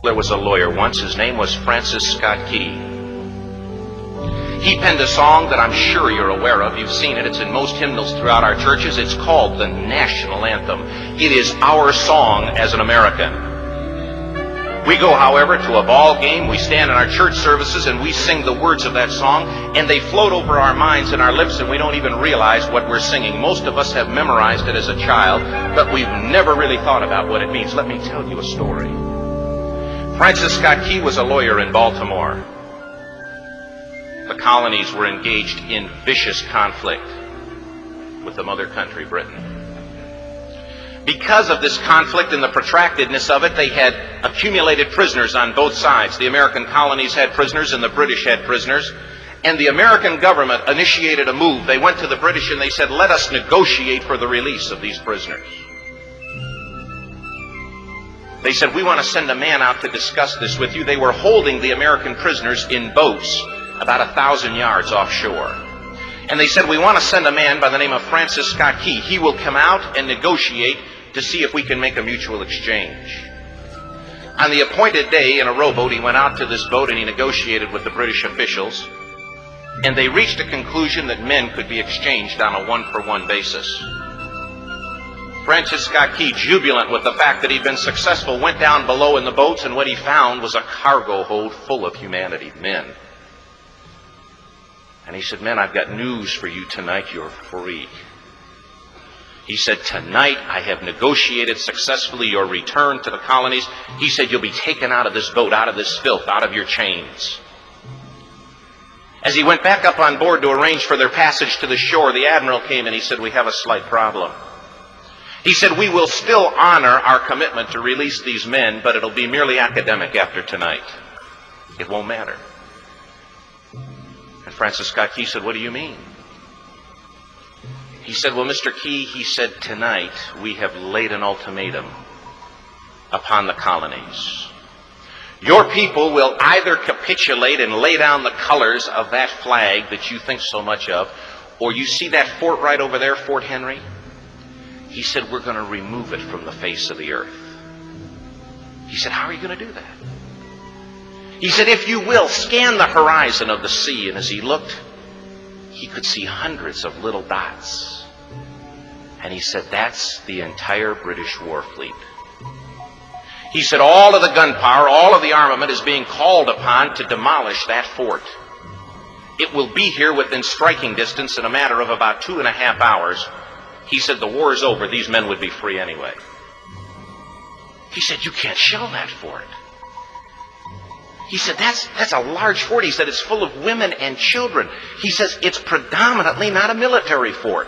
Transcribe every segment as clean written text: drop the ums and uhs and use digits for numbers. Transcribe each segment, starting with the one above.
There was a lawyer once. His name was Francis Scott Key. He penned a song that I'm sure you're aware of. You've seen it. It's in most hymnals throughout our churches. It's called the national anthem. It is our song as an American. We go, however, to a ball game. We stand in our church services and we sing the words of that song, and they float over our minds and our lips, and we don't even realize what we're singing. Most of us have memorized it as a child, but we've never really thought about what it means. Let me tell you a story. Francis Scott Key was a lawyer in Baltimore. The colonies were engaged in vicious conflict with the mother country, Britain. Because of this conflict and the protractedness of it, they had accumulated prisoners on both sides. The American colonies had prisoners and the British had prisoners. And the American government initiated a move. They went to the British and they said, let us negotiate for the release of these prisoners. They said, we want to send a man out to discuss this with you. They were holding the American prisoners in boats about 1,000 yards offshore. And they said, we want to send a man by the name of Francis Scott Key. He will come out and negotiate to see if we can make a mutual exchange. On the appointed day, in a rowboat, he went out to this boat and he negotiated with the British officials. And they reached a conclusion that men could be exchanged on a one-for-one basis. Francis Scott Key, jubilant with the fact that he'd been successful, went down below in the boats, and what he found was a cargo hold full of humanity, men. And he said, men, I've got news for you tonight. You're free. He said, tonight I have negotiated successfully your return to the colonies. He said, you'll be taken out of this boat, out of this filth, out of your chains. As he went back up on board to arrange for their passage to the shore, the admiral came and he said, we have a slight problem. He said, we will still honor our commitment to release these men, but it'll be merely academic after tonight. It won't matter. And Francis Scott Key said, what do you mean? He said, well, Mr. Key, he said, tonight we have laid an ultimatum upon the colonies. Your people will either capitulate and lay down the colors of that flag that you think so much of, or you see that fort right over there, Fort Henry? He said, we're going to remove it from the face of the earth. He said, how are you going to do that? He said, if you will, scan the horizon of the sea. And as he looked, he could see hundreds of little dots. And he said, that's the entire British war fleet. He said, all of the gunpowder, all of the armament is being called upon to demolish that fort. It will be here within striking distance in a matter of about 2.5 hours. He said, the war is over. These men would be free anyway. He said, you can't shell that fort. He said, that's a large fort. He said, it's full of women and children. He says, it's predominantly not a military fort.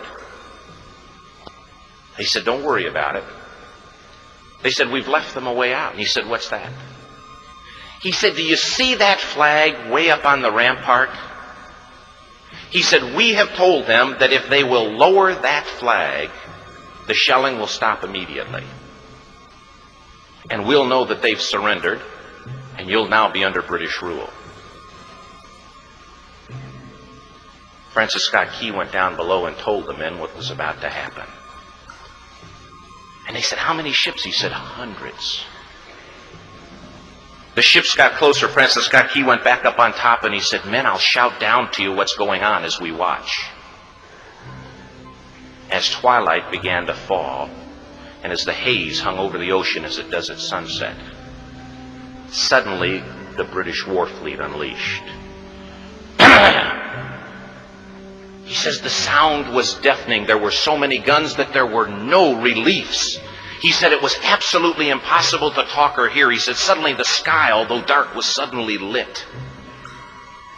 He said, don't worry about it. They said, we've left them a way out. And he said, what's that? He said, do you see that flag way up on the rampart? He said, we have told them that if they will lower that flag, the shelling will stop immediately. And we'll know that they've surrendered, and you'll now be under British rule. Francis Scott Key went down below and told the men what was about to happen. And they said, how many ships? He said, hundreds. The ships got closer. Francis Scott Key went back up on top and he said, men, I'll shout down to you what's going on as we watch. As twilight began to fall, and as the haze hung over the ocean as it does at sunset, suddenly the British war fleet unleashed. He says the sound was deafening. There were so many guns that there were no reliefs. He said it was absolutely impossible to talk or hear. He said suddenly the sky, although dark, was suddenly lit.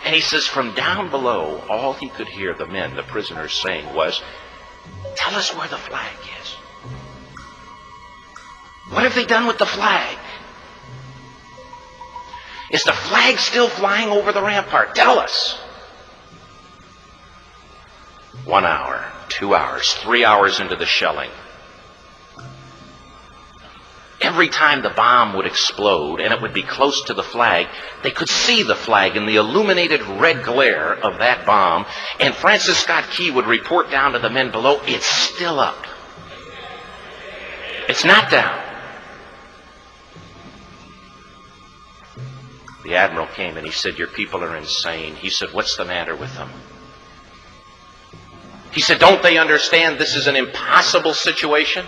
And he says from down below, all he could hear the men, the prisoners, saying was, tell us where the flag is. What have they done with the flag? Is the flag still flying over the rampart? Tell us. 1 hour, 2 hours, 3 hours into the shelling, every time the bomb would explode and it would be close to the flag, they could see the flag in the illuminated red glare of that bomb. And Francis Scott Key would report down to the men below, it's still up. It's not down. The admiral came and he said, "Your people are insane." He said, "What's the matter with them?" He said, "Don't they understand this is an impossible situation?"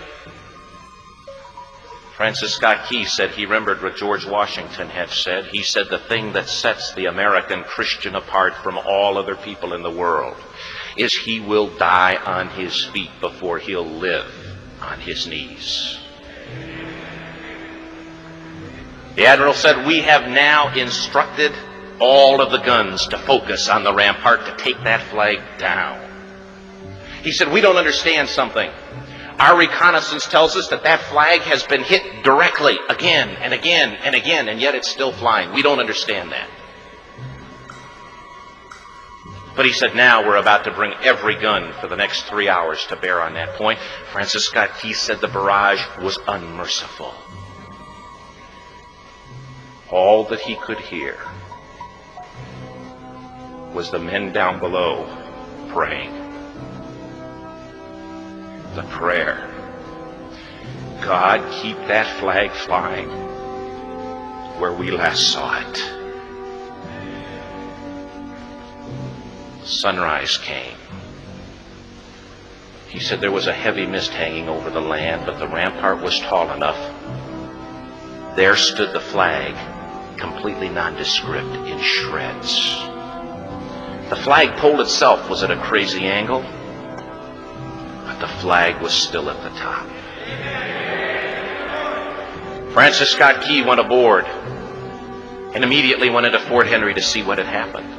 Francis Scott Key said he remembered what George Washington had said. He said, "The thing that sets the American Christian apart from all other people in the world is he will die on his feet before he'll live on his knees." The admiral said, "We have now instructed all of the guns to focus on the rampart to take that flag down." He said, "We don't understand something. Our reconnaissance tells us that that flag has been hit directly again and again and again, and yet it's still flying. We don't understand that." But he said, "Now we're about to bring every gun for the next 3 hours to bear on that point." Francis Scott Key said the barrage was unmerciful. All that he could hear was the men down below praying. The prayer, "God, keep that flag flying where we last saw it." Sunrise came. He said there was a heavy mist hanging over the land, but the rampart was tall enough. There stood the flag, completely nondescript, in shreds. The flagpole itself was at a crazy angle, but the flag was still at the top. Francis Scott Key went aboard and immediately went into Fort Henry to see what had happened.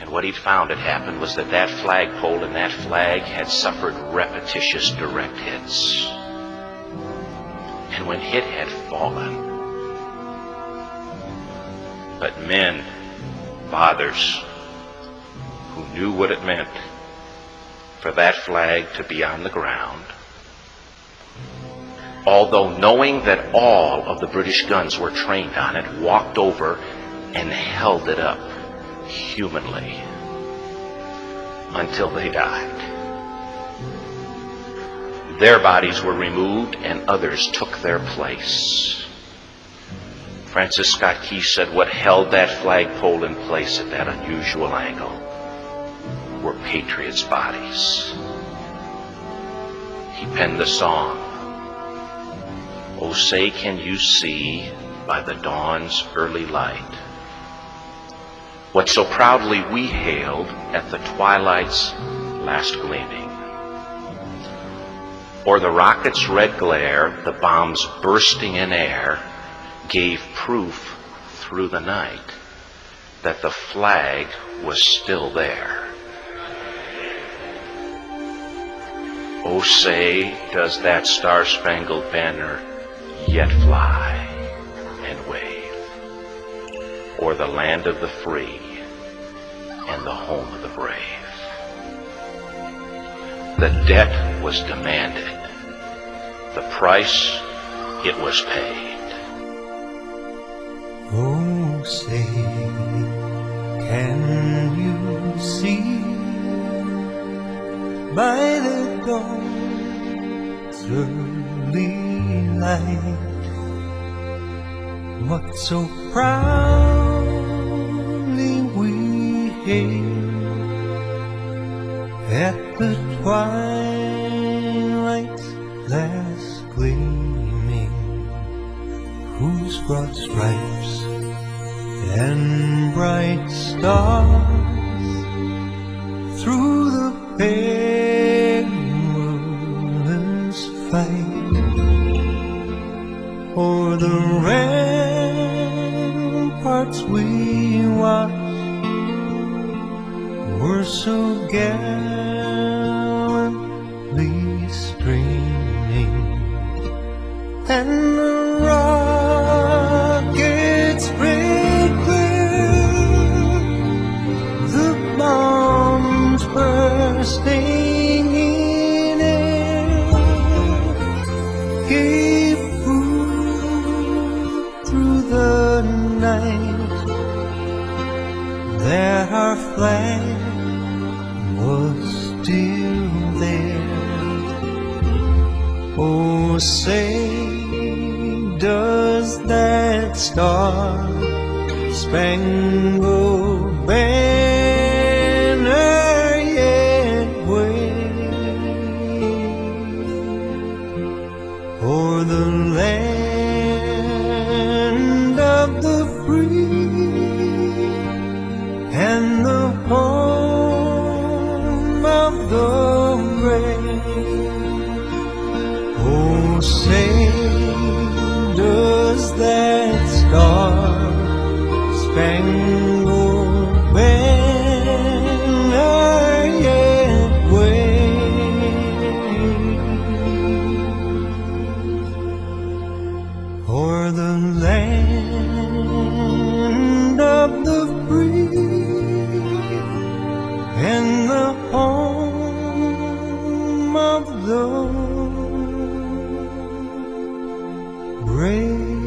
And what he'd found had happened was that that flagpole and that flag had suffered repetitious direct hits. And when it had fallen, but men, fathers, who knew what it meant for that flag to be on the ground, although knowing that all of the British guns were trained on it, walked over and held it up humanly until they died. Their bodies were removed and others took their place. Francis Scott Key said what held that flagpole in place at that unusual angle were patriots' bodies. He penned the song, "Oh, say can you see by the dawn's early light what so proudly we hailed at the twilight's last gleaming? Or the rocket's red glare, the bombs bursting in air, gave proof through the night that the flag was still there. Oh, say, does that star-spangled banner yet fly and wave o'er the land of the free and the home of the brave?" The debt was demanded. The price, it was paid. Oh, say, can you see by the dawn's early light what so proudly we hailed at the twilight's last gleaming, whose broad stripes and bright stars through the perilous fight o'er the ramparts we watched were so gallantly streaming, and the rockets spread clear, the bombs bursting in air gave proof through the night that our flag was still there. Oh, say does that star-spangled banner yet wave o'er the land of the free and the home of the brave? Oh, say, does that star-spangled banner yet wave o'er the land of the free and the home of the brave?